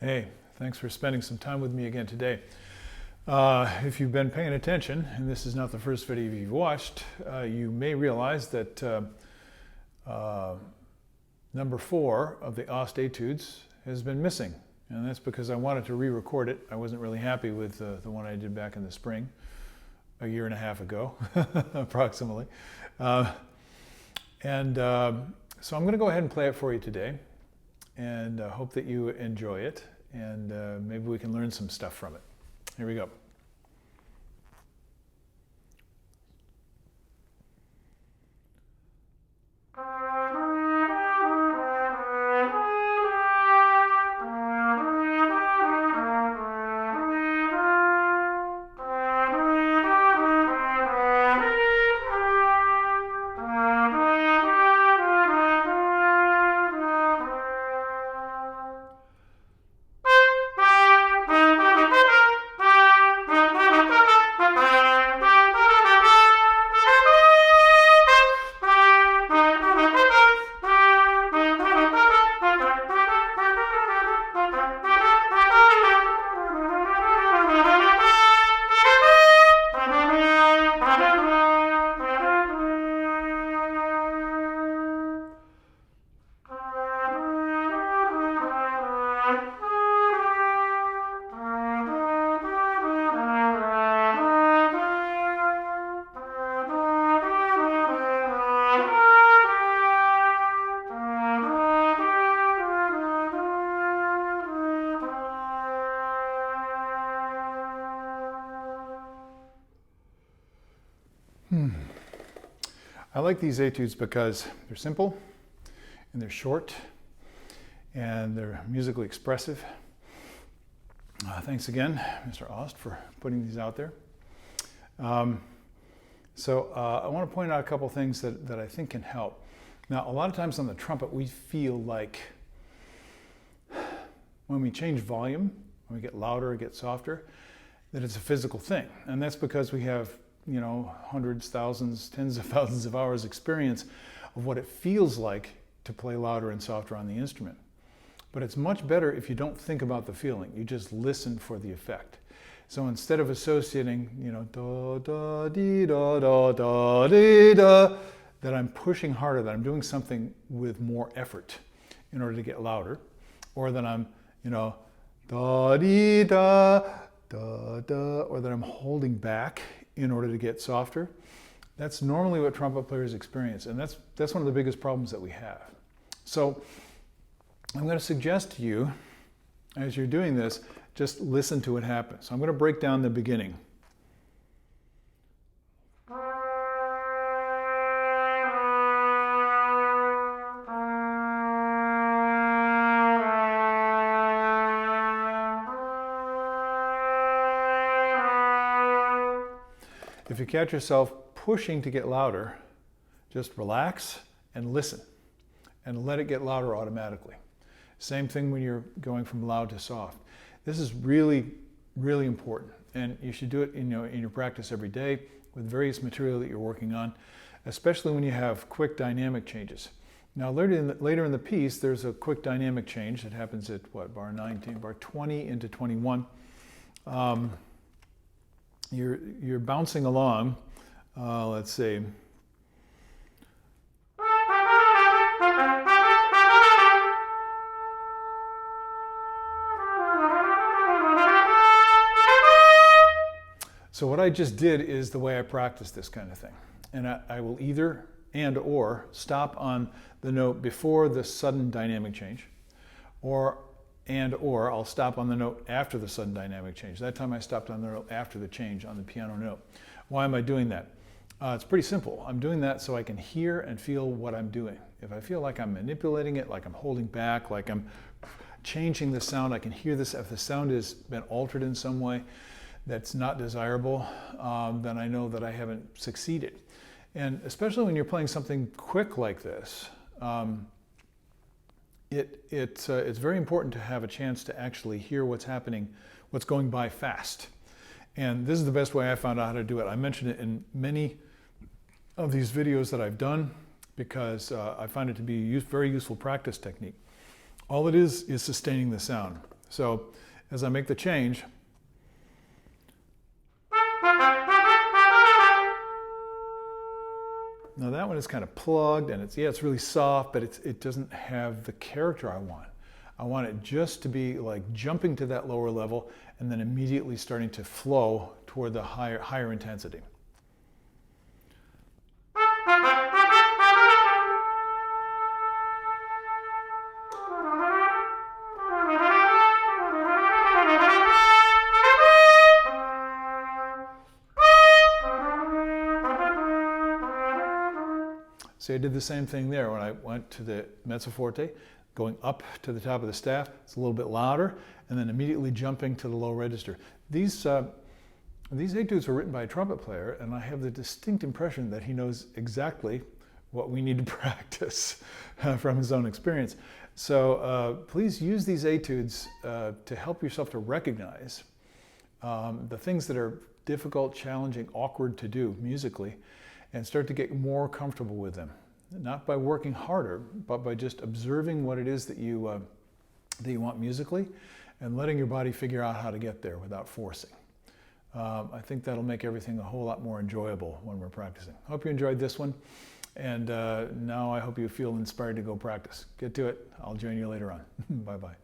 Hey, thanks for spending some time with me again today. If you've been paying attention, and this is not the first video you've watched, you may realize that number 4 of the Ost Etudes has been missing. And that's because I wanted to re-record it. I wasn't really happy with the one I did back in the spring, a year and a half ago, approximately. So I'm going to go ahead and play it for you today, and hope that you enjoy it, and maybe we can learn some stuff from it. Here we go. I like these etudes because they're simple and they're short and they're musically expressive. Thanks again, Mr. Ost, for putting these out there. I want to point out a couple things that I think can help. Now, a lot of times on the trumpet, we feel like when we change volume, when we get louder or get softer, that it's a physical thing. And that's because we have, hundreds, thousands, tens of thousands of hours experience of what it feels like to play louder and softer on the instrument. But it's much better if you don't think about the feeling. You just listen for the effect. So instead of associating, da, da, dee, da, da, da, dee, da, that I'm pushing harder, that I'm doing something with more effort in order to get louder, or that I'm, da, dee, da, da, da, or that I'm holding back in order to get softer. That's normally what trumpet players experience, and that's one of the biggest problems that we have. So I'm going to suggest to you, as you're doing this, just listen to what happens. So I'm going to break down the beginning. If you catch yourself pushing to get louder, just relax and listen and let it get louder automatically. Same thing when you're going from loud to soft. This is really, really important, and you should do it in your practice every day with various material that you're working on, especially when you have quick dynamic changes. Now later in the piece, there's a quick dynamic change that happens at bar 19, bar 20 into 21. You're bouncing along, let's see. So what I just did is the way I practice this kind of thing. And I will either or stop on the note before the sudden dynamic change, or I'll stop on the note after the sudden dynamic change. That time I stopped on the note after the change on the piano note. Why am I doing that? It's pretty simple. I'm doing that so I can hear and feel what I'm doing. If I feel like I'm manipulating it, like I'm holding back, like I'm changing the sound, I can hear this. If the sound has been altered in some way that's not desirable, then I know that I haven't succeeded. And especially when you're playing something quick like this, it's very important to have a chance to actually hear what's happening, what's going by fast. And this is the best way I found out how to do it. I mentioned it in many of these videos that I've done because I find it to be a very useful practice technique. All it is sustaining the sound. So as I make the change, now that one is kind of plugged and it's really soft, but it doesn't have the character I want. I want it just to be like jumping to that lower level and then immediately starting to flow toward the higher intensity. So I did the same thing there when I went to the mezzo forte, going up to the top of the staff. It's a little bit louder, and then immediately jumping to the low register. These etudes were written by a trumpet player, and I have the distinct impression that he knows exactly what we need to practice from his own experience. So please use these etudes to help yourself to recognize the things that are difficult, challenging, awkward to do musically, and start to get more comfortable with them. Not by working harder, but by just observing what it is that you want musically and letting your body figure out how to get there without forcing. I think that'll make everything a whole lot more enjoyable when we're practicing. Hope you enjoyed this one, and now I hope you feel inspired to go practice. Get to it. I'll join you later on. Bye-bye.